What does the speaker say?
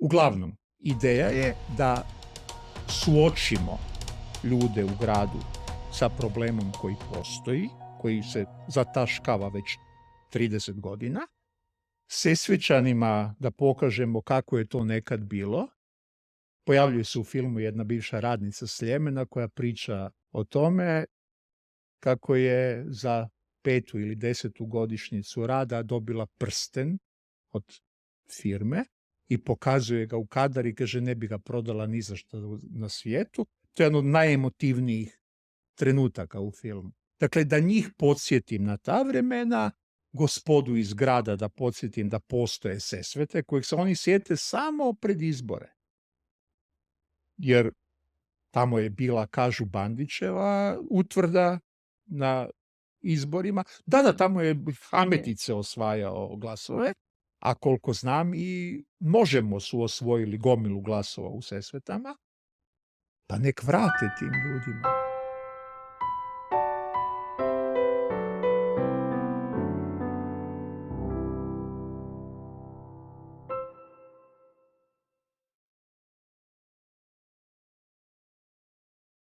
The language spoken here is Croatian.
Uglavnom, ideja je da suočimo ljude u gradu sa problemom koji postoji, koji se zataškava već 30 godina, Sesvećanima da pokažemo kako je to nekad bilo. Pojavljuje se u filmu jedna bivša radnica Sljemena koja priča o tome kako je za 5. ili 10. godišnjicu rada dobila prsten od firme i pokazuje ga u kadar i kaže ne bi ga prodala ni za što na svijetu. To je jedan od najemotivnijih trenutaka u filmu. Dakle, da njih podsjetim na ta vremena, gospodu iz grada da podsjetim da postoje Sesvete, kojih se oni sjete samo pred izbore. Jer tamo je bila, kažu, Bandićeva utvrda na izborima. Da, tamo je Hametice osvajao glasove, a koliko znam i Možemo su osvojili gomilu glasova u Sesvetama, pa nek vrate tim ljudima.